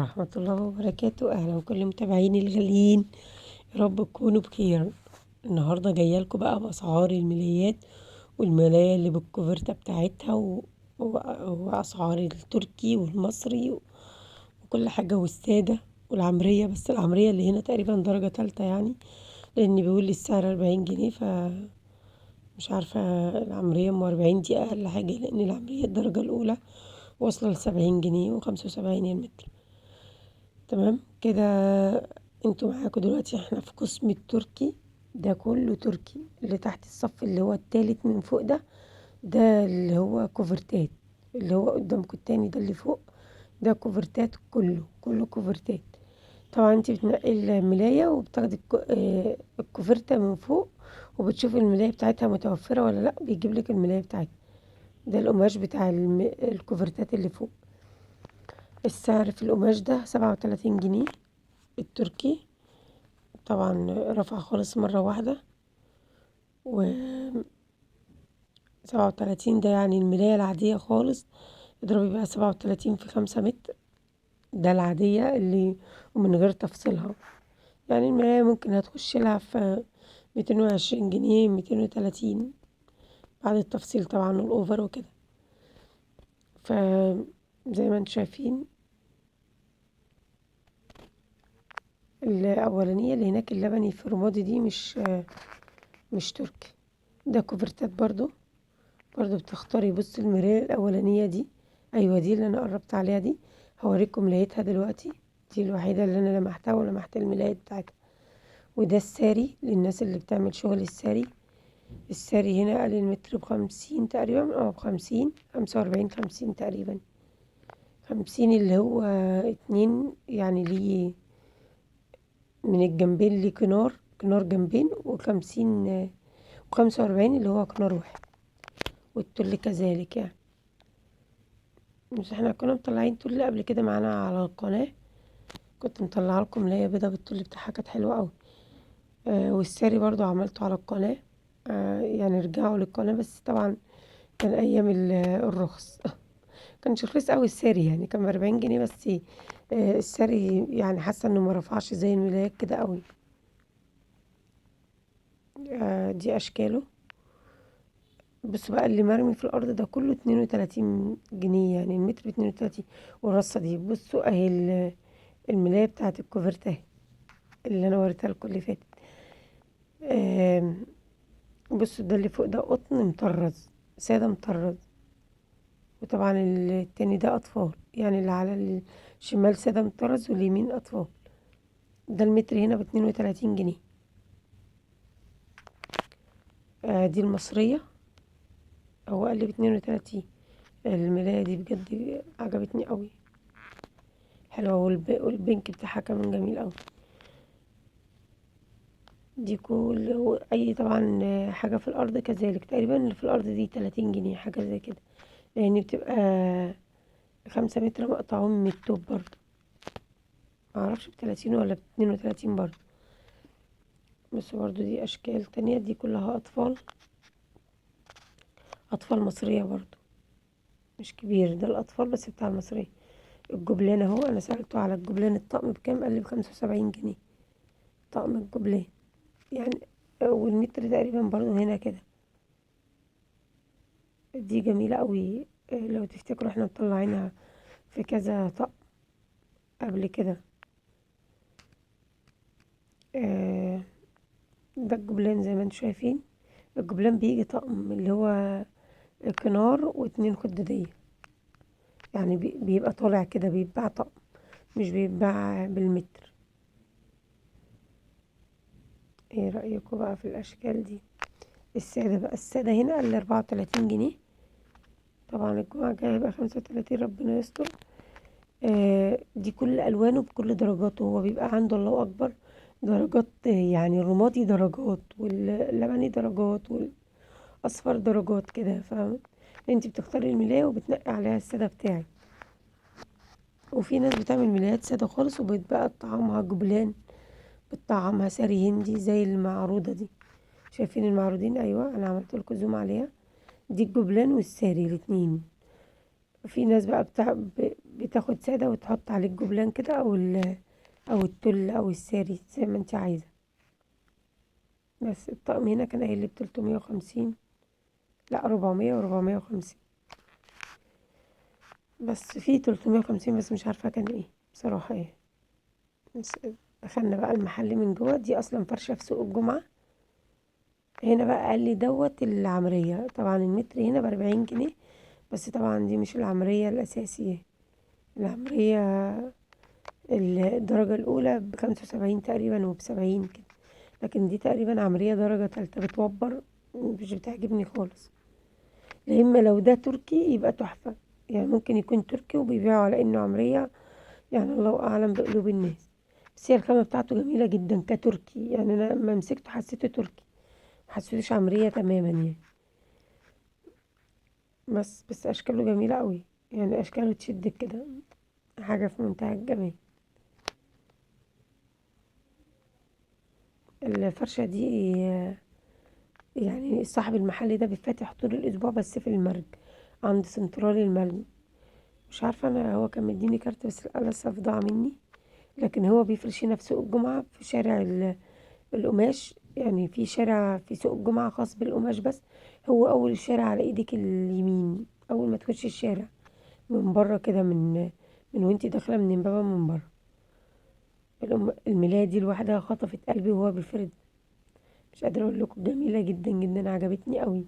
ورحمة الله وبركاته. أهلا بكل متابعيني الغاليين، يا رب تكونوا بخير. النهاردة جاية لكم بقى بأسعار الملايات والملاية اللي بالكوفرتة بتاعتها وأسعار التركي والمصري وكل حاجة، والسادة والعمرية. بس العمرية اللي هنا تقريبا درجة تالتة يعني، لأن بيقول لي السعر 40 جنيه، مش عارفة العمرية 40 دي أقل حاجة، لأن العمرية الدرجة الأولى واصلة ل70 جنيه و75 المتر. تمام كده. انتوا معاكوا دلوقتي، احنا في قسم التركي، ده كله تركي. اللي تحت الصف اللي هو التالت من فوق ده اللي هو كوفرتات. اللي هو قدامكوا التاني ده اللي فوق، ده كوفرتات، كله كوفرتات. طبعا انت بتنقي الملاية وبتاخدي الكوفرتة من فوق، وبتشوفي الملاية بتاعتها متوفرة ولا لا، بيجيب لك الملاية بتاعتها. ده القماش بتاع الكوفرتات اللي فوق. السعر في القماش ده 37 جنيه التركي. طبعا رفع خالص مرة واحدة. و 37 ده يعني الملاية العادية خالص، اضربي بقى 37 في 5 متر، ده العادية اللي ومن غير تفصيلها. يعني الملاية ممكن هتخش لها في 220 جنيه، 230 بعد التفصيل طبعا والأوفر وكده. فزي ما انتم شايفين، الأولانية اللي هناك اللبني في رمادي دي مش تركي، ده كوفرتات برضو بتختاري. بص المراية الأولانية دي، أيوة دي اللي أنا قربت عليها دي، هوريكم ملايتها دلوقتي. دي الوحيدة اللي أنا لمحتها ولمحت الملاية بتاعتها. وده الساري للناس اللي بتعمل شغل الساري. الساري هنا قال المتر ب50 تقريبا، ب50، 45، 50 تقريبا. 50 اللي هو 2 يعني ليه من الجنبين، ليه كنار جنبين، و50 و45 اللي هو كنار واحد، والتل كذلك يعني. مش احنا كنا مطلعين تل قبل كده معانا على القناة، كنت مطلعه لكم اللي هي بيضة بالتل بتاعها، كانت حلوة قوي. والساري برضو عملته على القناة. يعني رجعوا للقناة، بس طبعا كان ايام الرخص كانش رخيص قوي الساري، يعني كان ب40 جنيه بس. الساري يعني حاسة انه ما رفعش زي الملايات كده قوي. دي اشكاله. بص بقى، اللي مرمي في الارض ده كله 32 جنيه، يعني المتر ب32. والرصة دي بصوا اهي الملاية بتاعت الكوفرت اهي، اللي انا وريتها لكم اللي فاتت. بصوا ده اللي فوق ده قطن مطرز، سادة مطرز. وطبعا التاني ده اطفال، يعني اللي على الشمال سادة مطرز واليمين اطفال. ده المتر هنا ب32 جنيه. دي المصرية، هو قال لي ب32. الملاية دي بجد عجبتني قوي، حلوة، والبنك بتاعها كمان جميل قوي. دي كل اي طبعا حاجة في الارض كذلك تقريبا. اللي في الارض دي 30 جنيه حاجة زي كده، لان بتبقى 5 متر مقطعون من التوب برضه. معرفش ب30 ولا ب32 برضه. بس برضه دي اشكال تانية، دي كلها اطفال مصرية برضه، مش كبير. ده الاطفال بس بتاع المصرية. الجبلان اهو، انا سألته على الجبلان الطقم بكام، قال لي ب75 جنيه طقم الجبلان يعني. والمتر تقريبا برضه هنا كده. دي جميلة قوي. لو تفتكروا احنا مطلعينها في كذا طقم قبل كده. آه، ده الجبلان زي ما انتم شايفين. الجبلان بيجي طقم اللي هو كنار واتنين خدادية، يعني بيبقى طالع كده، بيتباع طقم مش بيتباع بالمتر. ايه رأيكم بقى في الاشكال دي؟ السادة بقى، السادة هنا قال 34 جنيه. طبعا الجمعة الجاية هيبقى 35، ربنا يستر. دي كل ألوانه بكل درجاته، هو بيبقى عنده الله أكبر درجات. يعني الرمادي درجات، واللبني درجات، والأصفر درجات كده، فاهمة؟ انتي بتختاري الملاية وبتنقي عليها السادة بتاعك. وفي ناس بتعمل ملايات سادة خالص وبتبقى طعمها جبلان، بتطعمها ساري هندي زي المعروضة دي. شايفين المعروضين؟ أيوة أنا عملت لكم زوم عليها. دي الجبلان والساري الاتنين. في ناس بقى بتاخد سادة وتحط عليه الجبلان كده او التل او الساري زي ما انت عايزة. بس الطقم هنا كان قايل لي ب350، لا 400 و450. بس في 350 بس مش عارفة كان ايه بصراحة ايه. بس دخلنا بقى المحل من جوه، دي اصلا فرشة في سوق الجمعة. هنا بقى قال لي دوت العمرية، طبعا المتر هنا ب40 جنيه، بس طبعا دي مش العمرية الأساسية. العمرية الدرجة الأولى ب75 تقريبا وب70 كده، لكن دي تقريبا عمرية درجة تالتة بتوبر، مش بتعجبني خالص. لا إما لو ده تركي يبقى تحفة، يعني ممكن يكون تركي وبيبيعوا على إنه عمرية، يعني الله أعلم بقلوب الناس. بس هي الخامة بتاعته جميلة جدا كتركي، يعني أنا لما مسكته حسيته تركي، محسيتوش عمرية تماما يعني. بس أشكاله جميلة قوي، يعني أشكاله تشدك كده، حاجة في منتهى الجمال. الفرشة دي يعني صاحب المحل ده بيفتح طول الأسبوع بس في المرج عند سنترال المرج. مش عارفة أنا، هو كان مديني كارت بس للأسف ضاع مني. لكن هو بيفرش هنا في سوق الجمعة في شارع القماش، يعني في شارع في سوق الجمعة خاص بالقماش بس. هو أول الشارع على إيدك اليمين، أول ما تخش الشارع من بره كده، من وانتي داخلة من بابا من بره. الملاية دي لوحدها خطفت قلبي وهو بيفرد. مش قادرة اقول لكم، جميلة جدا جدا، عجبتني قوي.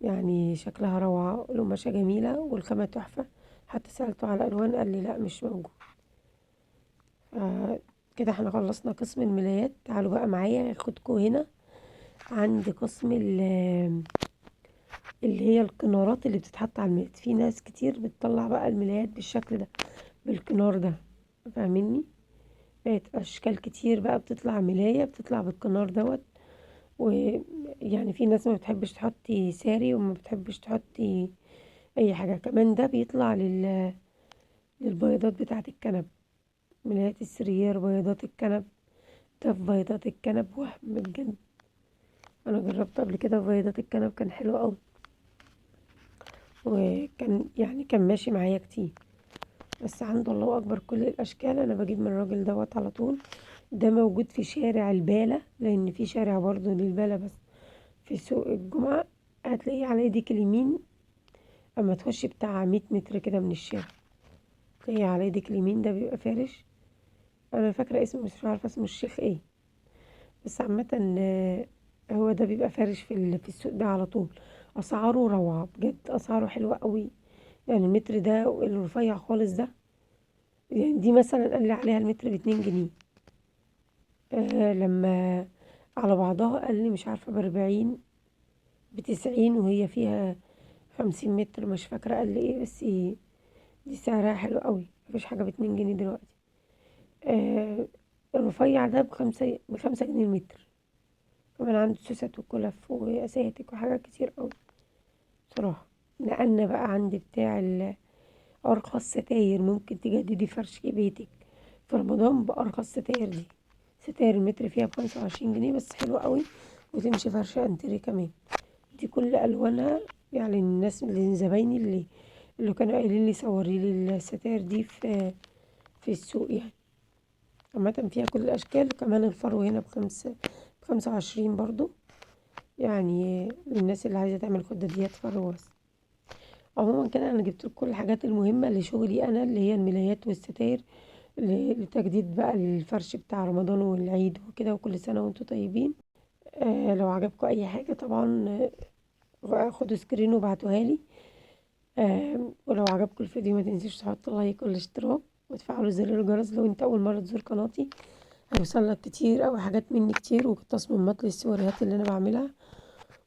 يعني شكلها روعة، القماشة جميلة والخامة تحفة. حتى سألته على الألوان قال لي لا مش موجود. كده احنا خلصنا قسم الملايات. تعالوا بقى معايا ياخدكوا هنا عند قسم اللي هي الكنارات اللي بتتحط على الملايات. في ناس كتير بتطلع بقى الملايات بالشكل ده، بالكنار ده، فاهميني؟ بقت اشكال كتير بقى بتطلع ملاية بتطلع بالكنار دوت. ويعني في ناس ما بتحبش تحطي ساري وما بتحبش تحطي اي حاجة كمان. ده بيطلع للبيضات بتاعة الكنب، ملايات السرير، بيضات الكنب. ده في بيضات الكنب وهم بجد، انا جربت قبل كده في بيضات الكنب كان حلو قوي، وكان يعني كان ماشي معايا كتير. بس عنده الله اكبر كل الاشكال، انا بجيب من الراجل دوت على طول. ده موجود في شارع البالة، لان في شارع برضو للبالة بس في سوق الجمعة. هتلاقيه على ايديك اليمين، اما تخشي بتاع 100 متر كده من الشارع تلاقيه على ايديك اليمين. ده بيبقى فارش، انا فاكرة اسمه مش عارفة اسمه الشيخ ايه، بس عامة هو ده بيبقى فارش في السوق ده على طول. اسعاره روعة بجد، اسعاره حلوة قوي. يعني المتر ده الرفيع خالص ده، يعني دي مثلا قال لي عليها المتر ب2 جنيه. لما على بعضها قال لي مش عارفة ب40، ب90، وهي فيها 50 متر، مش فاكرة قال لي ايه، بس إيه، دي سعرها حلو قوي. مفيش حاجة ب2 جنيه دلوقتي. آه الرفيع ده ب5 جنيه المتر. كمان عنده سوست وكلف واساتك وحاجات كتير قوي بصراحة. نقلنا بقى عند بتاع أرخص ستاير ممكن تجددي فرش بيتك في رمضان بأرخص ستاير دي. ستاير المتر فيها ب25 جنيه بس حلوة قوي، وتمشي فرشة انتري كمان. دي كل ألوانها، يعني الناس اللي زبايني اللي كانوا قايلين لي صوري لي الستاير دي في السوق يعني. عامة فيها كل الأشكال، كمان الفرو هنا ب25 برضو، يعني للناس اللي عايزة تعمل خداديات فرو بس. عموما كده انا جبت لكم كل الحاجات المهمه لشغلي انا، اللي هي الملايات والستاير، لتجديد بقى الفرش بتاع رمضان والعيد وكده. وكل سنه وانتم طيبين. لو عجبكم اي حاجه طبعا خدوا سكرين وابعتوها لي. ولو عجبكم الفيديو ما تنسوش تحطوا لايك والاشتراك وتفعلوا زر الجرس لو انت اول مره تزور قناتي. هيوصلك كتير او حاجات مني كتير، وتصميمات للسوريات اللي انا بعملها،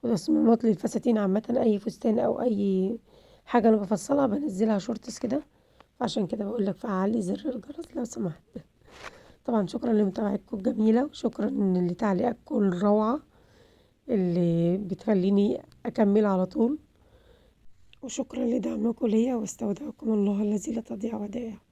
وتصميمات للفساتين عامة. أي فستان أو أي حاجة أنا بفصلها بنزلها شورتس كده. عشان كده بقولك فعلي زر الجرس لو سمحت. طبعا شكرا لمتابعتكم الجميلة، وشكرا لتعليقاتكم الروعة اللي بتخليني أكمل على طول، وشكرا لدعمكم ليا، واستودعكم الله الذي لا تضيع ودائعه.